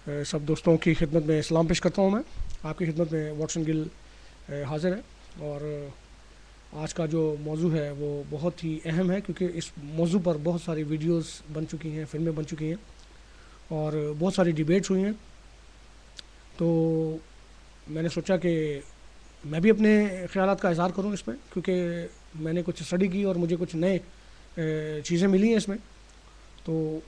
سب دوستوں کی خدمت میں سلام پیش کرتا ہوں. میں آپ کی خدمت میں واٹسن گل حاضر ہے، اور آج کا جو موضوع ہے وہ بہت ہی اہم ہے، کیونکہ اس موضوع پر بہت ساری ویڈیوز بن چکی ہیں، فلمیں بن چکی ہیں، اور بہت ساری ڈیبیٹس ہوئی ہیں. تو میں نے سوچا کہ میں بھی اپنے خیالات کا اظہار کروں اس میں، کیونکہ میں نے کچھ اسٹڈی کی اور مجھے کچھ نئے چیزیں ملی ہیں اس میں. تو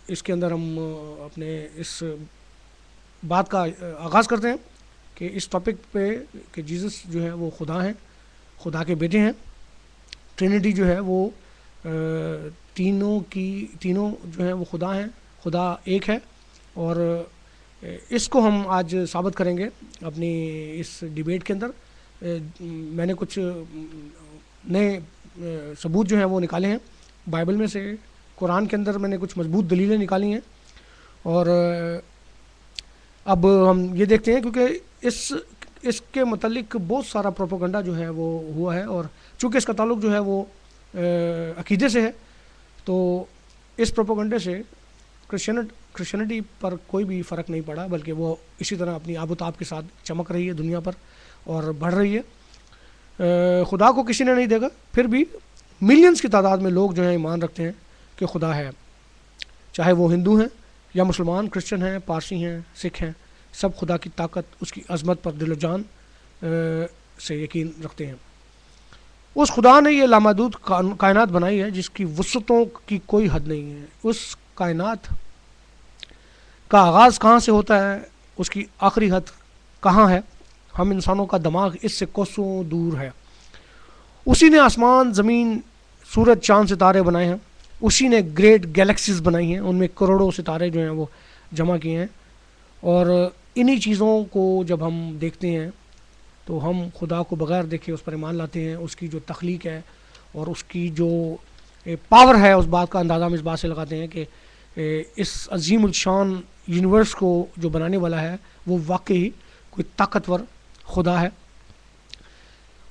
اس کے اندر ہم اپنے اس بات کا آغاز کرتے ہیں کہ اس ٹاپک پہ کہ جیزس جو ہے وہ خدا ہیں، خدا کے بیٹے ہیں. ٹرینٹی جو ہے وہ تینوں جو ہیں وہ خدا ہیں، خدا ایک ہے. اور اس کو ہم آج ثابت کریں گے اپنی اس ڈیبیٹ کے اندر. میں نے کچھ نئے ثبوت جو ہیں وہ نکالے ہیں بائبل میں سے، قرآن کے اندر میں نے کچھ مضبوط دلیلیں نکالی ہیں. اور اب ہم یہ دیکھتے ہیں، کیونکہ اس کے متعلق بہت سارا پروپیگنڈا جو ہے وہ ہوا ہے، اور چونکہ اس کا تعلق جو ہے وہ عقیدے سے ہے، تو اس پروپیگنڈے سے کرسچینٹی پر کوئی بھی فرق نہیں پڑا، بلکہ وہ اسی طرح اپنی آب و تاب کے ساتھ چمک رہی ہے دنیا پر اور بڑھ رہی ہے. خدا کو کسی نے نہیں دیکھا، پھر بھی ملینز کی تعداد میں لوگ جو ہیں ایمان رکھتے ہیں کہ خدا ہے. چاہے وہ ہندو ہیں یا مسلمان، کرسچن ہیں، پارسی ہیں، سکھ ہیں، سب خدا کی طاقت، اس کی عظمت پر دل و جان سے یقین رکھتے ہیں. اس خدا نے یہ لامحدود کائنات بنائی ہے جس کی وسعتوں کی کوئی حد نہیں ہے. اس کائنات کا آغاز کہاں سے ہوتا ہے، اس کی آخری حد کہاں ہے؟ ہم انسانوں کا دماغ اس سے کوسوں دور ہے. اسی نے آسمان، زمین، سورج، چاند، ستارے بنائے ہیں. اسی نے گریٹ گیلیکسیز بنائی ہیں، ان میں کروڑوں ستارے جو ہیں وہ جمع کیے ہیں. اور انہی چیزوں کو جب ہم دیکھتے ہیں تو ہم خدا کو بغیر دیکھے اس پر ایمان لاتے ہیں. اس کی جو تخلیق ہے اور اس کی جو پاور ہے، اس بات کا اندازہ ہم اس بات سے لگاتے ہیں کہ اس عظیم الشان یونیورس کو جو بنانے والا ہے وہ واقعی کوئی طاقتور خدا ہے.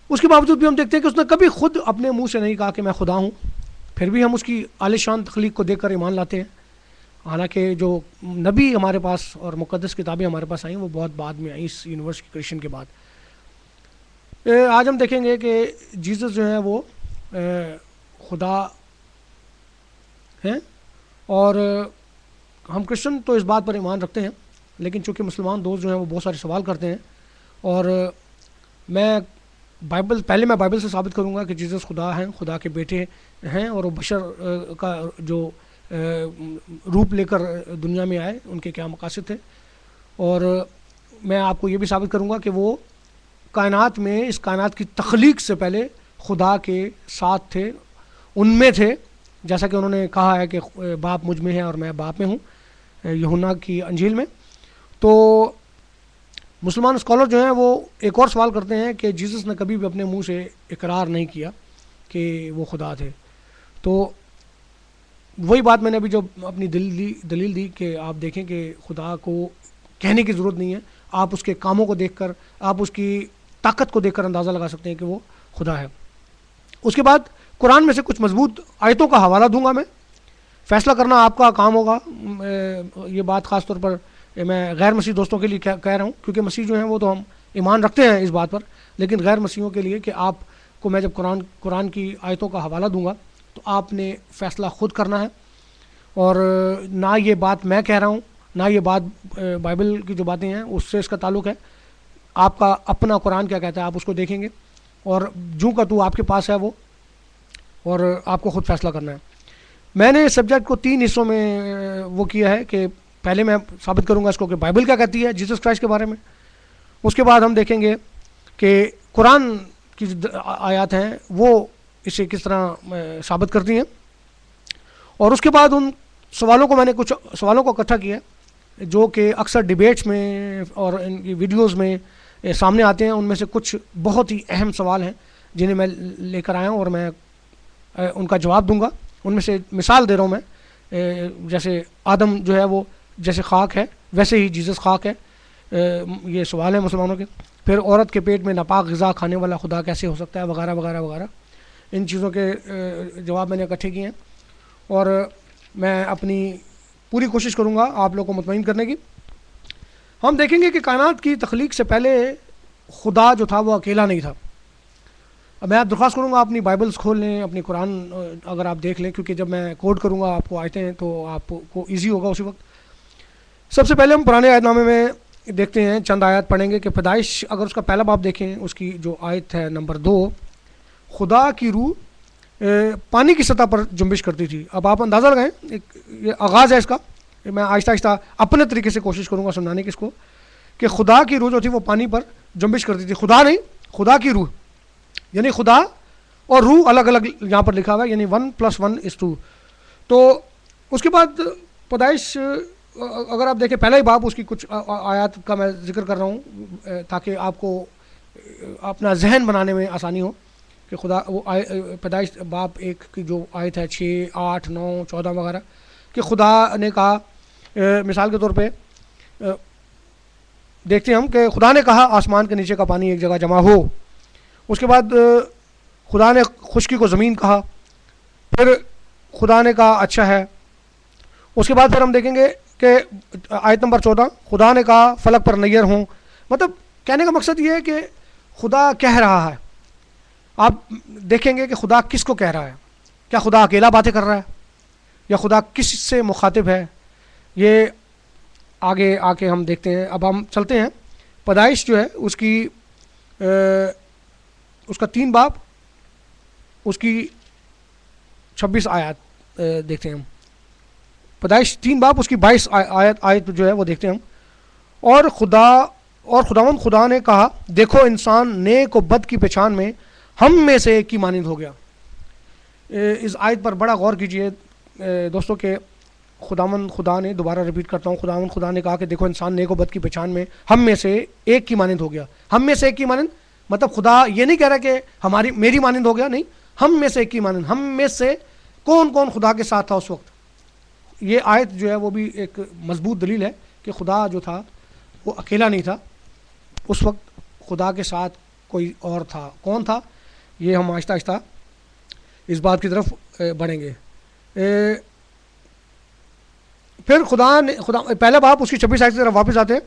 اس کے باوجود بھی ہم دیکھتے ہیں کہ اس نے کبھی خود اپنے منہ سے نہیں کہا کہ میں خدا ہوں، پھر بھی ہم اس کی عالی شان تخلیق کو دیکھ کر ایمان لاتے ہیں. حالانکہ جو نبی ہمارے پاس اور مقدس کتابیں ہمارے پاس آئیں وہ بہت بعد میں آئیں، اس یونیورس کی کریشن کے بعد. آج ہم دیکھیں گے کہ جیزس جو ہے وہ خدا ہیں، اور ہم کرسچن تو اس بات پر ایمان رکھتے ہیں، لیکن چونکہ مسلمان دوست جو ہیں وہ بہت سارے سوال کرتے ہیں، اور میں بائبل سے ثابت کروں گا کہ جیزس خدا ہیں، خدا کے بیٹے ہیں، اور وہ بشر کا جو روپ لے کر دنیا میں آئے، ان کے کیا مقاصد تھے. اور میں آپ کو یہ بھی ثابت کروں گا کہ وہ کائنات میں، اس کائنات کی تخلیق سے پہلے خدا کے ساتھ تھے، ان میں تھے، جیسا کہ انہوں نے کہا ہے کہ باپ مجھ میں ہے اور میں باپ میں ہوں، یوحنا کی انجیل میں. تو مسلمان اسکالر جو ہیں وہ ایک اور سوال کرتے ہیں کہ جیزس نے کبھی بھی اپنے منہ سے اقرار نہیں کیا کہ وہ خدا تھے. تو وہی بات میں نے ابھی جو اپنی دلیل دی کہ آپ دیکھیں کہ خدا کو کہنے کی ضرورت نہیں ہے، آپ اس کے کاموں کو دیکھ کر، آپ اس کی طاقت کو دیکھ کر اندازہ لگا سکتے ہیں کہ وہ خدا ہے. اس کے بعد قرآن میں سے کچھ مضبوط آیتوں کا حوالہ دوں گا. میں فیصلہ کرنا آپ کا کام ہوگا. یہ بات خاص طور پر میں غیر مسیح دوستوں کے لیے کہہ رہا ہوں، کیونکہ مسیح جو ہیں وہ تو ہم ایمان رکھتے ہیں اس بات پر، لیکن غیر مسیحوں کے لیے کہ آپ کو میں جب قرآن کی آیتوں کا حوالہ دوں گا تو آپ نے فیصلہ خود کرنا ہے. اور نہ یہ بات میں کہہ رہا ہوں، نہ یہ بات بائبل کی جو باتیں ہیں اس سے اس کا تعلق ہے. آپ کا اپنا قرآن کیا کہتا ہے آپ اس کو دیکھیں گے، اور جو کا تو آپ کے پاس ہے وہ، اور آپ کو خود فیصلہ کرنا ہے. میں نے اس سبجیکٹ کو 3 حصوں میں وہ کیا ہے کہ پہلے میں ثابت کروں گا اس کو کہ بائبل کیا کہتی ہے جیسس کرائسٹ کے بارے میں. اس کے بعد ہم دیکھیں گے کہ قرآن کی جو آیات ہیں وہ اسے کس طرح ثابت کرتی ہیں. اور اس کے بعد ان سوالوں کو، میں نے کچھ سوالوں کو اکٹھا کیا جو کہ اکثر ڈیبیٹس میں اور ان کی ویڈیوز میں سامنے آتے ہیں. ان میں سے کچھ بہت ہی اہم سوال ہیں جنہیں میں لے کر آیا ہوں، اور میں ان کا جواب دوں گا. ان میں سے مثال دے رہا ہوں میں، جیسے آدم جو ہے وہ جیسے خاک ہے ویسے ہی جیزس خاک ہے. یہ سوال ہے مسلمانوں کے. پھر عورت کے پیٹ میں ناپاک غذا کھانے والا خدا کیسے ہو سکتا ہے، وغیرہ وغیرہ وغیرہ. ان چیزوں کے جواب میں نے اکٹھے کیے ہیں، اور میں اپنی پوری کوشش کروں گا آپ لوگ کو مطمئن کرنے کی. ہم دیکھیں گے کہ کائنات کی تخلیق سے پہلے خدا جو تھا وہ اکیلا نہیں تھا. اب میں آپ درخواست کروں گا اپنی بائبلز کھول لیں, اپنی قرآن اگر آپ دیکھ لیں, کیونکہ جب میں کوٹ کروں گا آپ کو آیتیں تو آپ کو ایزی ہوگا اسی وقت. سب سے پہلے ہم پرانے عہد نامے میں دیکھتے ہیں, چند آیات پڑھیں گے کہ پیدائش اگر اس کا پہلا باب دیکھیں, اس کی جو آیت ہے نمبر 2, خدا کی روح پانی کی سطح پر جنبش کرتی تھی. اب آپ اندازہ لگائیں, یہ آغاز ہے اس کا, میں آہستہ آہستہ اپنے طریقے سے کوشش کروں گا سمجھانے کی اس کو, کہ خدا کی روح جو تھی وہ پانی پر جنبش کرتی تھی. خدا نہیں, خدا کی روح, یعنی خدا اور روح الگ الگ یہاں پر لکھا ہوا ہے, یعنی 1+1=2. تو اس کے بعد پیدائش اگر آپ دیکھیں پہلا ہی باب, اس کی کچھ آیات کا میں ذکر کر رہا ہوں تاکہ آپ کو اپنا ذہن بنانے میں آسانی ہو, کہ خدا وہ پیدائش باب 1 کی جو آیت ہے 6, 8, 9, 14 وغیرہ, کہ خدا نے کہا, مثال کے طور پہ دیکھتے ہیں ہم کہ خدا نے کہا آسمان کے نیچے کا پانی ایک جگہ جمع ہو. اس کے بعد خدا نے خشکی کو زمین کہا, پھر خدا نے کہا اچھا ہے. اس کے بعد پھر ہم دیکھیں گے کہ آیت نمبر 14, خدا نے کہا فلک پر نیر ہوں. مطلب کہنے کا مقصد یہ ہے کہ خدا کہہ رہا ہے. آپ دیکھیں گے کہ خدا کس کو کہہ رہا ہے, کیا خدا اکیلا باتیں کر رہا ہے یا خدا کس سے مخاطب ہے, یہ آگے آ کے ہم دیکھتے ہیں. اب ہم چلتے ہیں, پیدائش جو ہے اس کی اس کا 3 باب, اس کی 26 آیات دیکھتے ہیں ہم. پیدائش 3 باب اس کی 22 آیت جو ہے وہ دیکھتے ہیں ہم. اور خداوند خدا نے کہا دیکھو انسان نیک و بد کی پہچان میں ہم میں سے ایک کی مانند ہو گیا. اس آیت پر بڑا غور کیجئے دوستو, کہ خداوند خدا نے, دوبارہ ریپیٹ کرتا ہوں, خداوند خدا نے کہا کہ دیکھو انسان نیک و بد کی پہچان میں ہم میں سے ایک کی مانند ہو گیا. ہم میں سے ایک کی مانند مطلب خدا یہ نہیں کہہ رہا کہ میری مانند ہو گیا, نہیں, ہم میں سے ایک کی مانند. ہم میں سے کون کون خدا کے ساتھ تھا اس وقت؟ یہ آیت جو ہے وہ بھی ایک مضبوط دلیل ہے کہ خدا جو تھا وہ اکیلا نہیں تھا, اس وقت خدا کے ساتھ کوئی اور تھا. کون تھا؟ یہ ہم آہستہ آہستہ اس بات کی طرف بڑھیں گے. پھر خدا پہلا باب اس کی 26 آیت کی طرف واپس آتے ہیں,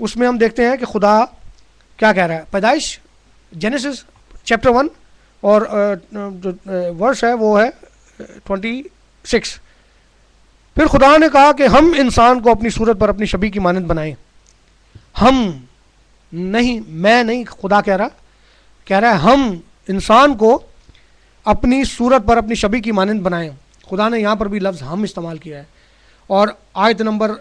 اس میں ہم دیکھتے ہیں کہ خدا کیا کہہ رہا ہے. پیدائش جینیسس چیپٹر 1 اور جو ورس ہے وہ ہے 26. پھر خدا نے کہا کہ ہم انسان کو اپنی صورت پر اپنی شبیہ کی مانند بنائیں. ہم نہیں, میں نہیں, خدا کہہ رہا ہے ہم انسان کو اپنی صورت پر اپنی شبیہ کی مانند بنائیں. خدا نے یہاں پر بھی لفظ ہم استعمال کیا ہے. اور آیت نمبر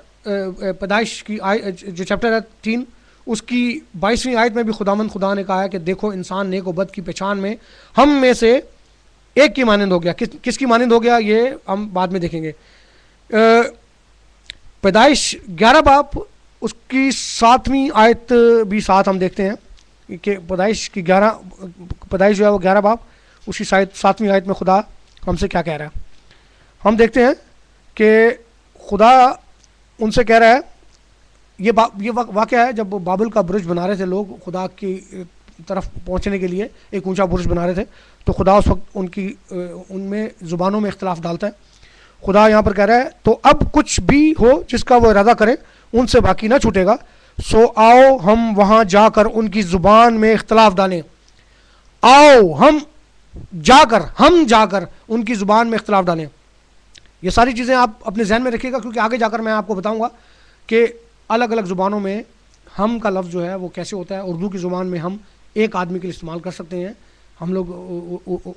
پیدائش کی جو چیپٹر ہے 3 اس کی 22ویں آیت میں بھی خدا نے کہا ہے کہ دیکھو انسان نیک و بد کی پہچان میں ہم میں سے ایک کی مانند ہو گیا. کس کی مانند ہو گیا یہ ہم بعد میں دیکھیں گے. پیدائش 11 باب اس کی 7ویں آیت بھی ساتھ ہم دیکھتے ہیں کہ پیدائش جو ہے وہ 11 باب اس کی 7ویں آیت میں خدا ہم سے کیا کہہ رہا ہے. ہم دیکھتے ہیں کہ خدا ان سے کہہ رہا ہے, یہ واقعہ ہے جب بابل کا برج بنا رہے تھے لوگ, خدا کی طرف پہنچنے کے لیے ایک اونچا برج بنا رہے تھے, تو خدا اس وقت ان میں زبانوں میں اختلاف ڈالتا ہے. خدا یہاں پر کہہ رہا ہے تو اب کچھ بھی ہو جس کا وہ ارادہ کرے ان سے باقی نہ چھوٹے گا, سو آؤ ہم وہاں جا کر ان کی زبان میں اختلاف ڈالیں. آؤ ہم جا کر ان کی زبان میں اختلاف ڈالیں. یہ ساری چیزیں آپ اپنے ذہن میں رکھیے گا, کیونکہ آگے جا کر میں آپ کو بتاؤں گا کہ الگ الگ زبانوں میں ہم کا لفظ جو ہے وہ کیسے ہوتا ہے. اردو کی زبان میں ہم ایک آدمی کے لیے استعمال کر سکتے ہیں. ہم لوگ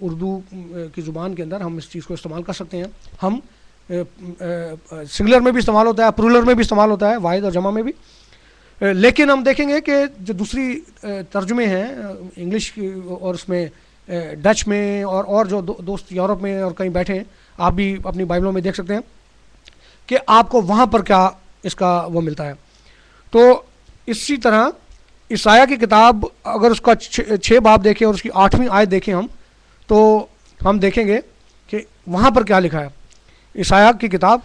اردو کی زبان کے اندر ہم اس چیز کو استعمال کر سکتے ہیں. ہم سنگولر میں بھی استعمال ہوتا ہے, پلورل میں بھی استعمال ہوتا ہے, واحد اور جمع میں بھی. لیکن ہم دیکھیں گے کہ جو دوسری ترجمے ہیں انگلش کی اور اس میں ڈچ میں اور جو دوست یورپ میں اور کہیں بیٹھے ہیں, آپ بھی اپنی بائبلوں میں دیکھ سکتے ہیں کہ آپ کو وہاں پر کیا اس کا وہ ملتا ہے. تو اسی طرح عیسائیہ کی کتاب اگر اس کا 6 باب دیکھیں اور اس کی 8ویں آیت دیکھیں ہم, تو ہم دیکھیں گے کہ وہاں پر کیا لکھا ہے. عیسائیہ کی کتاب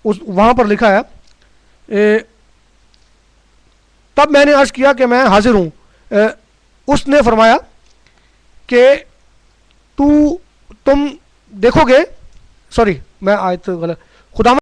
وہاں پر لکھا ہے, تب میں نے عرض کیا کہ میں حاضر ہوں. اس نے فرمایا کہ تم دیکھو گے, میں آیت غلط, خدا